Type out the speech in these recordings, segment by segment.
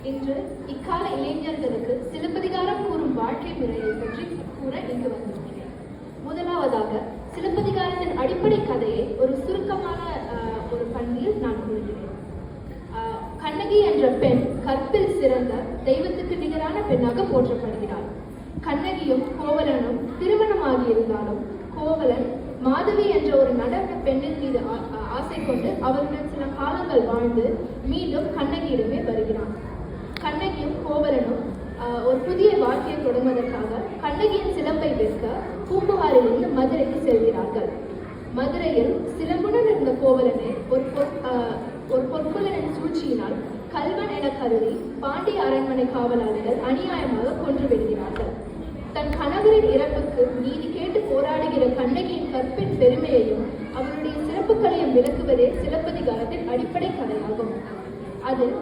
இன்று இக்கால இளைஞர்களுக்கு சிலப்பதிகாரம் கூறும் வாழ்க்கை முறையை பற்றி கூற இங்கு வந்திருக்கிறேன். முதலாவதாக சிலப்பதிகாரத்தின் அடிப்படை கதையை ஒரு சுருக்கமான ஒரு பணியில் நான் கூறுகிறேன். கண்ணகி என்ற பெண் கற்பில் சிறந்த தெய்வத்துக்கு நிகரான பெண்ணாக போற்றப்படுகிறாள். கண்ணகியும் கோவலனும் திருமணமாகி இருந்தாலும் கோவலன் மாதவி என்ற ஒரு நடன பெண்ணின் மீது ஆசை கொண்டு அவருடன் சில காலங்கள் வாழ்ந்து மீண்டும் கண்ணகியிடமே வருகிறான். கண்ணகியும் கோவலனும் ஒரு புதிய வாழ்க்கையை தொடங்குவதற்காக கண்ணகியின் சிலம்பை விற்க பூம்புகாரிலிருந்து மதுரைக்கு செல்கிறார்கள். மதுரையில் சிலம்புடன் இருந்த கோவலனை ஒரு பொற்கொள்ளனின் சூழ்ச்சியினால் கல்வன் என கருதி பாண்டிய அரண்மனை காவலாளர்கள் அநியாயமாக கொன்று விடுகிறார்கள். தன் கணவரின் இறப்புக்கு நீதி கேட்டு போராடுகிற கண்ணகியின் கற்பின் பெருமையையும் அவருடைய சிறப்புகளையும் விளக்குவதே சிலப்பதிகாரத்தின் அடிப்படை கதையாகும். அதில்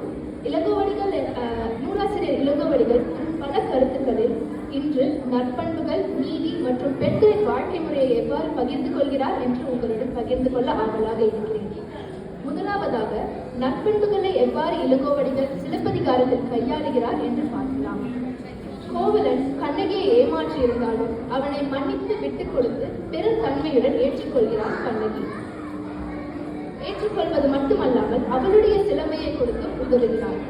நூலாசிரியர் இளங்கோவடிகள் பல கருத்துக்களில் இன்று நற்பண்புகள், நீதி மற்றும் பெண்களின் வாழ்க்கை முறையை எவ்வாறு பகிர்ந்து கொள்கிறார் என்று உங்களுடன் பகிர்ந்து கொள்ள ஆவலாக இருக்கிறேன். முதலாவதாக நற்பண்புகளை எவ்வாறு இளங்கோவடிகள் சிலப்பதிகாரத்தில் கையாளுகிறார் என்று பார்க்கலாம். கோவலன் கண்ணகியை ஏமாற்றி இருந்தாலும் அவனை மன்னித்து விட்டுக் கொடுத்து பெரும் தன்மையுடன் ஏற்றுக்கொள்கிறார் கண்ணகி. ஏற்றுக்கொள்வது மட்டுமல்லாமல் அவளுடைய சிலம்பையை கொடுத்து உதவுகிறார்.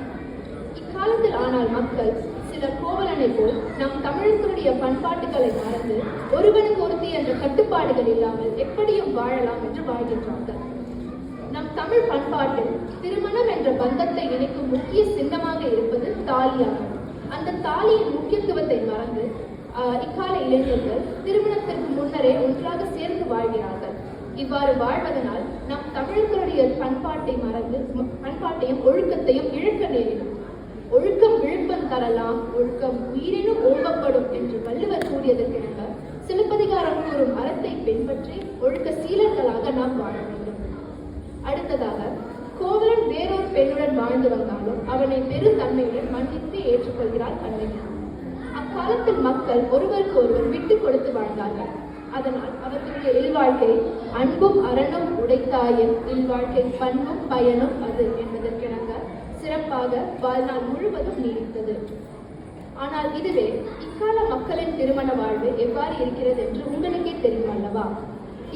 இக்காலத்தில் ஆனால் மக்கள் சிலர் கோவலனை போல் நம் தமிழர்களுடைய பண்பாட்டுகளை மறந்து ஒருவனுக்கு ஒருத்தி என்ற கட்டுப்பாடுகள் இல்லாமல் எப்படியும் வாழலாம் என்று வாழ்கின்றார்கள். நம் தமிழ் பண்பாட்டில் திருமணம் என்ற பந்தத்தை இணைக்கும் முக்கிய சின்னமாக இருப்பது தாலியாகும். அந்த தாலியின் முக்கியத்துவத்தை மறந்து இக்கால இளைஞர்கள் திருமணத்திற்கு முன்னரே ஒன்றாக சேர்ந்து வாழ்கிறார்கள். இவ்வாறு வாழ்வதனால் நம் தமிழர்களுடைய பண்பாட்டை மறந்து பண்பாட்டையும் ஒழுக்கத்தையும் இழக்க நேரிடும். ஒழுக்கம் விழுப்பம் தரலாம், ஒழுக்கம் உயிரினும் ஓம்பப்படும் என்று வள்ளுவர் கூறியதற்கிணங்க சிலப்பதிகாரம் கூறும் அறத்தை பின்பற்றி ஒழுக்க சீலர்களாக நாம் வாழ வேண்டும். அடுத்ததாக கோவலன் வேறொரு பெண்ணுடன் வாழ்ந்து வந்தாலும் அவனை பெருந்தன்மையுடன் மன்னித்து ஏற்றுக்கொள்கிறார் கண்ணகி. அக்காலத்தில் மக்கள் ஒருவருக்கு ஒருவர் விட்டுக் கொடுத்து வாழ்ந்தார்கள். அதனால் அவர்களுடைய இல்வாழ்க்கை அன்பும் அறனும் உடைத்தாயின் இல்வாழ்க்கை பண்பும் பயனும் அது என்பதற்கிணங்க சிறப்பாக வாழ்நாள் முழுவதும் நீடித்தது. ஆனால் இதுவே இக்கால மக்களின் திருமண வாழ்வு எவ்வாறு இருக்கிறது என்று உங்களுக்கே தெரியும் அல்லவா?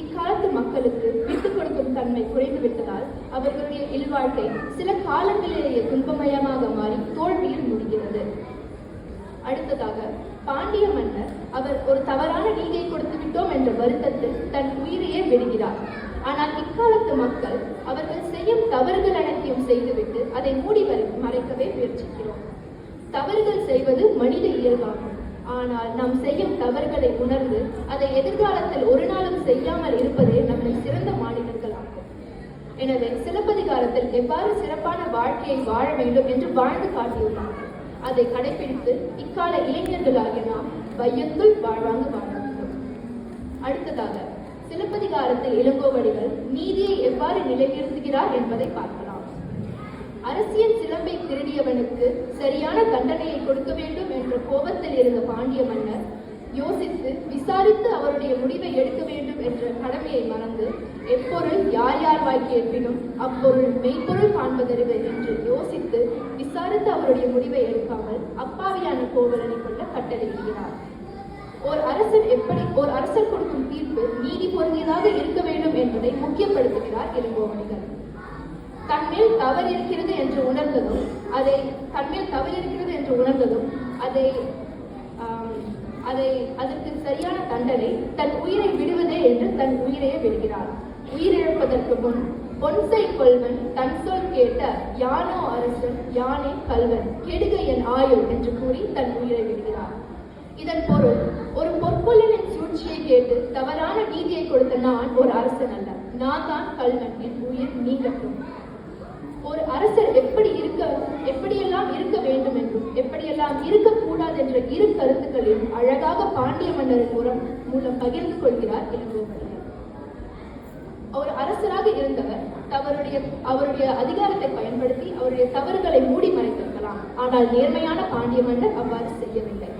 இக்காலத்து மக்களுக்கு விட்டுக் கொடுக்கும் தன்மை குறைந்து விட்டதால் அவர்களுடைய இல்வாழ்க்கை சில காலங்களிலேயே துன்பமயமாக மாறி தோல்வியில் முடிகிறது. அடுத்ததாக பாண்டிய மன்னர் அவர் ஒரு தவறான நீதியை கொடுத்து விட்டோம் என்ற வருத்தத்தில் தன் உயிரையே விடுகிறார். ஆனால் இக்காலத்து மக்கள் அவர்கள் செய்யும் தவறுகள் அனைத்தையும் செய்துவிட்டு அதை மூடி மறைக்கவே முயற்சிக்கிறோம். தவறுகள் செய்வது மனித இயல்பாகும். ஆனால் நாம் செய்யும் தவறுகளை உணர்ந்து அதை எதிர்காலத்தில் ஒரு நாளும் செய்யாமல் இருப்பதே நம்மை சிறந்த மாநிலங்கள் ஆகும். எனவே சிலப்பதிகாரத்தில் எவ்வாறு சிறப்பான வாழ்க்கையை வாழ வேண்டும் என்று வாழ்ந்து காட்டியுள்ளார். அதை கடைபிடித்து இக்கால இளைஞர்களாகிய நாம் வையத்துள் வாழ்வாங்க வாழ வேண்டும். அடுத்ததாக சிலப்பதிகாரத்தில் இளங்கோவடிகள் நீதியை எவ்வாறு நிலைநிறுத்துகிறார் என்பதை பார்க்கலாம். அரசியல் சிலம்பை திருடியவனுக்கு சரியான தண்டனையை கொடுக்க வேண்டும் என்ற கோபத்தில் இருந்த பாண்டிய மன்னர் யோசித்து விசாரித்து அவருடைய முடிவை எடுக்க வேண்டும் என்ற கடமையை மறந்து எப்பொருள் யார் யார் வாய் கேட்பினும் அப்பொருள் மெய்ப்பொருள் காண்பதறிவு என்று யோசித்து விசாரித்து அவருடைய முடிவை எடுக்காமல் அப்பாவியான கோவலனை கொள்ள கட்டளையிடுகிறார். ஓர் அரசர் கொடுக்கும் தீர்ப்பு நீதி பொருந்தியதாக இருக்க வேண்டும் என்பதை முக்கியப்படுத்துகிறார் இளங்கோவடிகள். தன்மேல் தவறு இருக்கிறது என்று உணர்ந்ததும் அதற்கு சரியான தண்டனை தன் உயிரை விடுவதே என்று தன் உயிரையே விடுகிறார். உயிரிழப்பதற்கு முன் பொன்சை கொள்வன் தன் சொல் கேட்ட யானோ அரசன் யானே கல்வன் கெடுக என் ஆயுள் என்று கூறி தன் உயிரை விடுகிறார். இதன் பொருள் ஒரு பொற்கொள்ளனின் சூழ்ச்சியை கேட்டு தவறான நீதியை கொடுத்த நான் ஒரு அரசன் அல்ல, நான் தான் கல்வன், என் உயிர் நீங்கட்டும். ஒரு அரசர் எப்படியெல்லாம் இருக்க வேண்டும் என்றும் எப்படியெல்லாம் இருக்கக்கூடாது என்ற இரு கருத்துக்களையும் அழகாக பாண்டிய மன்னரின் மூலம் பகிர்ந்து கொள்கிறார் இளங்கோவடிகள். ஒரு அரசராக இருந்தவர் அவருடைய அதிகாரத்தை பயன்படுத்தி அவருடைய தவறுகளை மூடி மறைத்திருக்கலாம். ஆனால் நேர்மையான பாண்டிய மன்னர் அவ்வாறு செய்யவில்லை.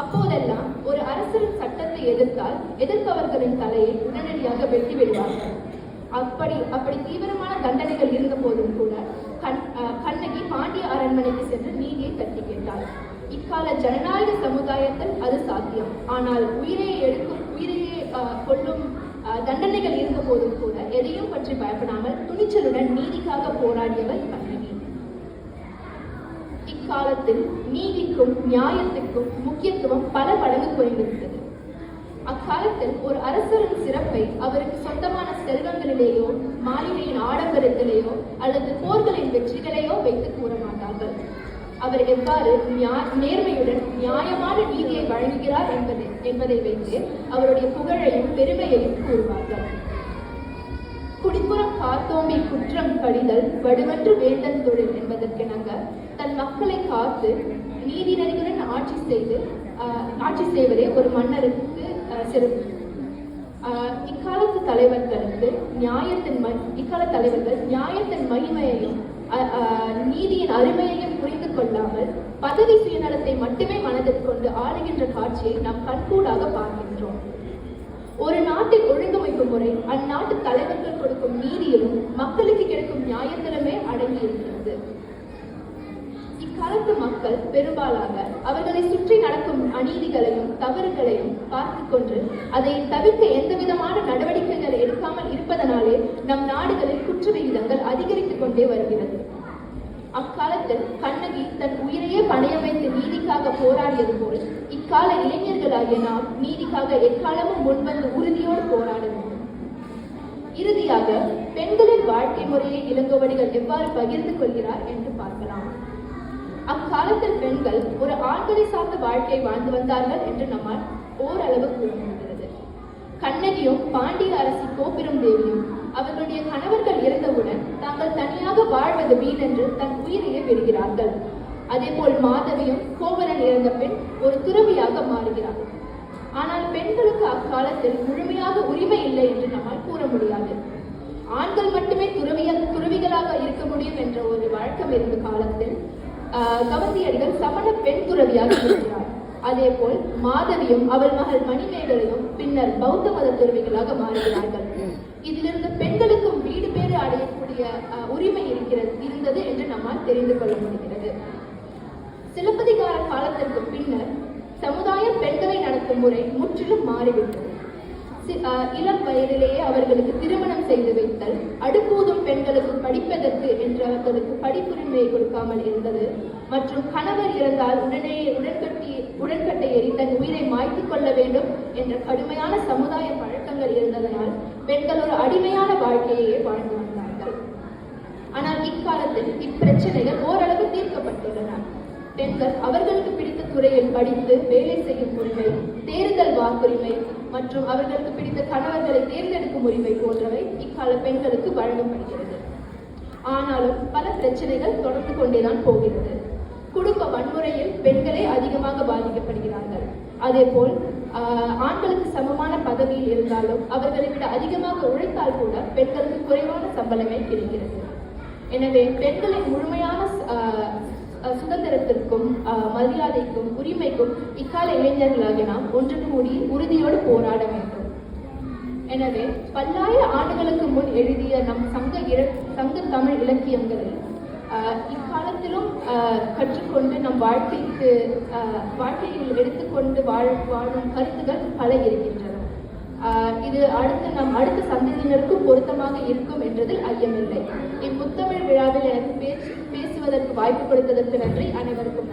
அப்போதெல்லாம் ஒரு அரசரின் சட்டத்தை எதிர்த்தால் எதிர்ப்பவர்களின் தலையை உடனடியாக வெட்டி விடுவார்கள். அப்படி தீவிரமான தண்டனைகள் இருந்த போதும் கூட கண்ணகி பாண்டிய அரண்மனைக்கு சென்று நீதியை தட்டி கேட்டாள். இக்கால ஜனநாயக சமுதாயத்தில் அது சாத்தியம். ஆனால் உயிரையே கொள்ளும் தண்டனைகள் இருந்த போதும் கூட எதையும் பற்றி பயப்படாமல் துணிச்சலுடன் நீதிக்காக போராடியவர் கண்ணகி. இக்காலத்தில் நீதிக்கும் நியாயத்துக்கும் முக்கியத்துவம் பல மடங்கு குறைந்துவிட்டது. அக்காலத்தில் ஒரு அரசரின் சிறப்பை அவருக்கு சொந்தமான செல்வங்களிலேயோ, மாளிகையின் ஆடம்பரத்திலேயோ அல்லது போர்களின் வெற்றிகளையோ வைத்து கூற மாட்டார்கள். அவர் எவ்வாறு நேர்மையுடன் நியாயமான நீதியை வழங்குகிறார் என்பதை வைத்து அவருடைய புகழையும் பெருமையையும் கூறுவார்கள். குடிப்புறம் காத்தோம்பி குற்றம் கடிதல் வடுவற்று வேந்தன் தொழில் என்பதற்கெனங்க தன் மக்களை காத்து நீதி நெறியுடன் ஆட்சி செய்வதே ஒரு மன்னருக்கு சிறப்பு. இக்கால தலைவர்கள் நியாயத்தின் மகிமையையும் நீதியின் அருமையையும் புரிந்து கொள்ளாமல் பதவி சுயநலத்தை மட்டுமே மனதில் கொண்டு ஆளுகின்ற காட்சியை நாம் கண்கூடாக பார்க்கின்றோம். ஒரு நாட்டின் ஒழுங்கமைப்பு முறை அந்நாட்டு தலைவர்கள் கொடுக்கும் நீதியிலும் மக்களுக்கு கிடைக்கும் நியாயத்திலுமே அடங்கி இருக்கிறது. இக்காலத்து மக்கள் பெரும்பாலாக அவர்களை சுற்றி நடக்கும் அநீதிகளையும் தவறுகளையும் பார்த்து கொண்டு அதை தவிர்க்க எந்தவிதமான நடவடிக்கைகள் எடுக்காமல் இருப்பதனாலே நம் நாடுகளில் குற்ற விகிதங்கள் அதிகரித்துக் கொண்டே வருகிறது. அக்காலத்தில் கண்ணகி தன் உயிரையே பணைய வைத்து நீதிக்காக போராடியது போல் இக்கால இளைஞர்களாகிய நாம் நீதிக்காக எக்காலமும் முன்வந்து உறுதியோடு போராட வேண்டும். இறுதியாக பெண்களின் வாழ்க்கை முறையை இளங்கோவடிகள் எவ்வாறு பகிர்ந்து கொள்கிறார் என்று பார்க்கலாம். அக்காலத்தில் பெண்கள் ஒரு ஆண்களை சார்ந்த வாழ்க்கை வாழ்ந்து வந்தார்கள் என்று நம்மால் ஓரளவு கூற முடிகிறது. கண்ணகியும் பாண்டிய அரசி கோப்பெரும் தேவியும் அவர்களுடைய கணவர்கள் இறந்தவுடன் தாங்கள் தனியாக வாழ்வது வீணென்று தன் உயிரையே பெறுகிறார்கள். அதேபோல் மாதவியும் கோவலன் இறந்த பெண் ஒரு துறவியாக மாறுகிறார். ஆனால் பெண்களுக்கு அக்காலத்தில் முழுமையாக உரிமை இல்லை என்று நம்மால் கூற முடியாது. ஆண்கள் மட்டுமே துறவிகளாக இருக்க முடியும் என்ற ஒரு வழக்கம் இருந்த காலத்தில் கவந்தியடிகள் சமண பெண் துறவியாக இருக்கிறார். அதே போல் மாதவியும் அவள் மகள் மணிமேகலையும் பின்னர் பௌத்த மத துறவிகளாக மாறுகிறார்கள். இதிலிருந்து பெண்களுக்கும் வீடு பேறு அடையக்கூடிய உரிமை இருந்தது என்று நம்மால் தெரிந்து கொள்ள முடிகிறது. சிலப்பதிகார காலத்திற்கு பின்னர் சமுதாயம் பெண்களை நடத்தும் முறை முற்றிலும் மாறிவிட்டது. இளம் வயதிலேயே அவர்களுக்கு திருமணம் செய்து வைத்தல், அடுப்பூதும் பெண்களுக்கு படிப்பதற்கு என்று அவர்களுக்கு படிப்புரிமையை கொடுக்காமல் இருந்தது மற்றும் கணவர் இறந்தால் உடன்கட்டை ஏறி தன் உயிரை மாய்த்துக் கொள்ள வேண்டும் என்ற கடுமையான சமுதாய பழக்கங்கள் இருந்ததனால் பெண்கள் ஒரு அடிமையான வாழ்க்கையே வாழ்ந்து வந்தார்கள். ஆனால் இக்காலத்தில் இப்பிரச்சனைகள் ஓரளவு தீர்க்கப்பட்டுள்ளன. பெண்கள் அவர்களுக்கு பிடித்த துறையில் படித்து வேலை செய்யும் உரிமை, தேர்தல் வாக்குரிமை மற்றும் அவர்களுக்கு பிடித்த கணவர்களை தேர்ந்தெடுக்கும் உரிமை போன்றவை இக்கால பெண்களுக்கு வழங்கப்படுகிறது. ஆனாலும் பல பிரச்சனைகள் தொடர்ந்து கொண்டேதான் போகிறது. குடும்ப வன்முறையில் பெண்களே அதிகமாக பாதிக்கப்படுகிறார்கள். அதே போல் ஆண்களுக்கு சமமான பதவியில் இருந்தாலும் அவர்களை விட அதிகமாக உழைத்தால் கூட பெண்களுக்கு குறைவான சம்பளமே கிடைக்கிறது. எனவே பெண்களின் முழுமையான சுதந்திரத்திற்கும் மரியாதைக்கும் உரிமைக்கும் இக்கால இளைஞர்களாகிய நாம் ஒன்று கூடி உறுதியோடு போராட வேண்டும். எனவே பல்லாயிரம் ஆண்டுகளுக்கு முன் எழுதிய நம் சங்க தமிழ் இலக்கியங்களை இக்காலத்திலும் கற்றுக்கொண்டு நம் வாழ்க்கையில் எடுத்துக்கொண்டு வாழும் கருத்துக்கள் பல இருக்கின்றன. இது அடுத்த சந்ததியினருக்கும் பொருத்தமாக இருக்கும் என்றதில் ஐயமில்லை. இம்முத்தமிழ் விழாவில் எனக்கு பேசுவதற்கு வாய்ப்பு கொடுத்ததற்கு நன்றி. அனைவருக்கும்